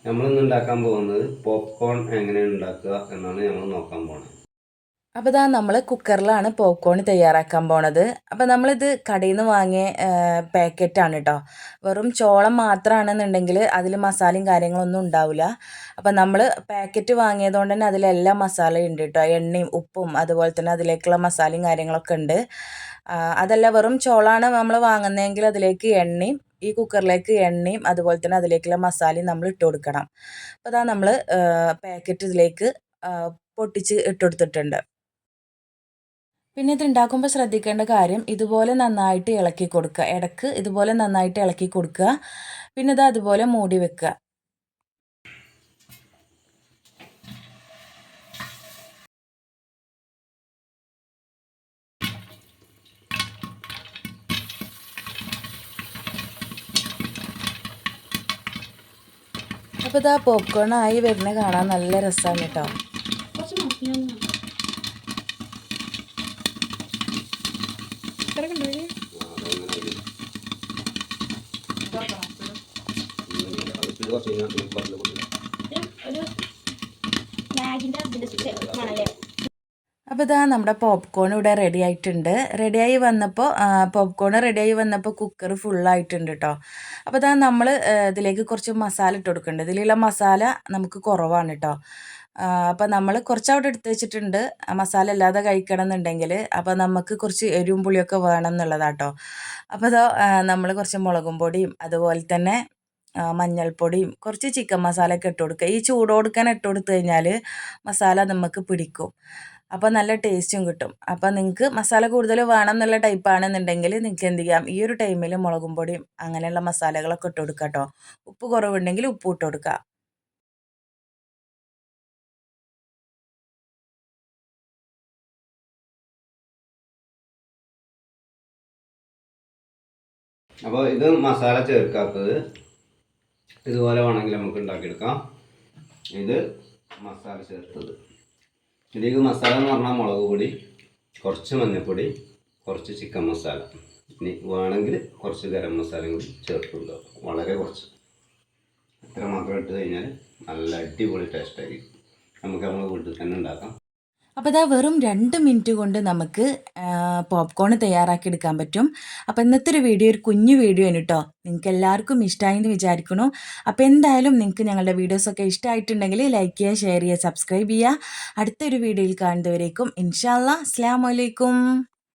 നമ്മളിന്ന് ഉണ്ടാക്കാൻ പോകുന്നത് പോപ്കോൺ എങ്ങനെയാണ് ഉണ്ടാക്കുക എന്നാണ് നമ്മൾ നോക്കാൻ പോകുന്നത്. അപ്പോൾ ഇതാ നമ്മൾ കുക്കറിലാണ് പോപ്കോൺ തയ്യാറാക്കാൻ പോണത്. അപ്പോൾ നമ്മളിത് കടയിൽ നിന്ന് വാങ്ങിയ പാക്കറ്റാണ് കേട്ടോ. വെറും ചോളം മാത്രമാണെന്നുണ്ടെങ്കിൽ അതിൽ മസാലയും കാര്യങ്ങളൊന്നും ഉണ്ടാവില്ല. അപ്പോൾ നമ്മൾ പാക്കറ്റ് വാങ്ങിയതുകൊണ്ട് തന്നെ അതിലെല്ലാം മസാലയും ഉണ്ട് കേട്ടോ. എണ്ണയും ഉപ്പും അതുപോലെ തന്നെ അതിലേക്കുള്ള മസാലയും കാര്യങ്ങളൊക്കെ ഉണ്ട്. അതല്ല വെറും ചോളമാണ് നമ്മൾ വാങ്ങുന്നതെങ്കിൽ അതിലേക്ക് എണ്ണയും ഈ കുക്കറിലേക്ക് എണ്ണയും അതുപോലെ തന്നെ അതിലേക്കുള്ള മസാലയും നമ്മൾ ഇട്ട് കൊടുക്കണം. അപ്പോൾ അതാ നമ്മൾ പാക്കറ്റ് ഇതിലേക്ക് പൊട്ടിച്ച് ഇട്ട് കൊടുത്തിട്ടുണ്ട്. പിന്നെ ഇത് ഉണ്ടാക്കുമ്പോൾ ശ്രദ്ധിക്കേണ്ട കാര്യം ഇതുപോലെ നന്നായിട്ട് ഇളക്കി കൊടുക്കുക. ഇടയ്ക്ക് ഇതുപോലെ നന്നായിട്ട് ഇളക്കി കൊടുക്കുക. പിന്നെ ഇത് അതുപോലെ മൂടി വെക്കുക. അപ്പോൾ ഇതാ പോപ്കോൺ ആയി വരുന്നത് കാണാൻ നല്ല രസമാണ് കേട്ടോ. അപ്പോൾ ഇതാ നമ്മുടെ പോപ്കോൺ ഇവിടെ റെഡി ആയിട്ടുണ്ട്. റെഡിയായി വന്നപ്പോൾ കുക്കർ ഫുള്ളായിട്ടുണ്ട് കേട്ടോ. അപ്പോൾ ഇതാ നമ്മൾ ഇതിലേക്ക് കുറച്ച് മസാല ഇട്ട് കൊടുക്കുന്നുണ്ട്. ഇതിലുള്ള മസാല നമുക്ക് കുറവാണ് കേട്ടോ. അപ്പോൾ നമ്മൾ കുറച്ച് അവിടെ എടുത്ത് വെച്ചിട്ടുണ്ട് മസാല ഇല്ലാതെ കഴിക്കണം എന്നുണ്ടെങ്കിൽ. അപ്പോൾ നമുക്ക് കുറച്ച് എരിവും പുളിയൊക്കെ വേണം എന്നുള്ളതാട്ടോ. അപ്പോൾ ഇതാ നമ്മൾ കുറച്ച് മുളകും പൊടിയും അതുപോലെ തന്നെ മഞ്ഞൾപ്പൊടിയും കുറച്ച് ചിക്കൻ മസാലയൊക്കെ ഇട്ട് കൊടുക്കുക. ഈ ചൂടോടുക്കാൻ ഇട്ട് കൊടുത്തു കഴിഞ്ഞാൽ മസാല നമുക്ക് പിടിക്കും. അപ്പോൾ നല്ല ടേസ്റ്റും കിട്ടും. അപ്പോൾ നിങ്ങൾക്ക് മസാല കൂടുതൽ വേണം എന്നുള്ള ടൈപ്പാണെന്നുണ്ടെങ്കിൽ നിങ്ങൾക്ക് എന്ത് ചെയ്യാം, ഈ ഒരു ടൈമിൽ മുളകും പൊടിയും അങ്ങനെയുള്ള മസാലകളൊക്കെ ഇട്ട് കൊടുക്കുക കേട്ടോ. ഉപ്പ് കുറവുണ്ടെങ്കിൽ ഉപ്പ് ഇട്ട് കൊടുക്കുക. അപ്പോൾ ഇത് മസാല ചേർക്കാത്തത് ഇതുപോലെ വേണമെങ്കിൽ നമുക്ക് ഉണ്ടാക്കിയെടുക്കാം. ഇത് മസാല ചേർത്തത്. ഇതിലേക്ക് മസാല എന്ന് പറഞ്ഞാൽ മുളക് പൊടി, കുറച്ച് മഞ്ഞൾപ്പൊടി, കുറച്ച് ചിക്കൻ മസാല, ഇനി വേണമെങ്കിൽ കുറച്ച് ഗരം മസാലയും കൂടി ചേർത്തുണ്ടോ, വളരെ കുറച്ച്. ഇത്ര മാത്രം ഇട്ട് കഴിഞ്ഞാൽ നല്ല അടിപൊളി ടേസ്റ്റായിരിക്കും. നമുക്ക് നമ്മൾ വീട്ടിൽ തന്നെ ഉണ്ടാക്കാം. അപ്പോൾ ഇതാ വെറും 2 മിനിറ്റ് കൊണ്ട് നമുക്ക് പോപ്കോൺ തയ്യാറാക്കി എടുക്കാൻ പറ്റും. അപ്പോൾ ഇന്നത്തെ ഒരു വീഡിയോ ഒരു കുഞ്ഞു വീഡിയോ ആണ് കേട്ടോ. നിങ്ങൾക്ക് എല്ലാവർക്കും ഇഷ്ടമായി എന്ന് വിചാരിക്കുന്നു. അപ്പോൾ എന്തായാലും നിങ്ങൾക്ക് ഞങ്ങളുടെ വീഡിയോസൊക്കെ ഇഷ്ടമായിട്ടുണ്ടെങ്കിൽ ലൈക്ക് ചെയ്യുക, ഷെയർ ചെയ്യുക, സബ്സ്ക്രൈബ് ചെയ്യുക. അടുത്തൊരു വീഡിയോയിൽ കാണുന്നവരേക്കും ഇൻഷാ അല്ലാഹ് അസ്സലാമു അലൈക്കും.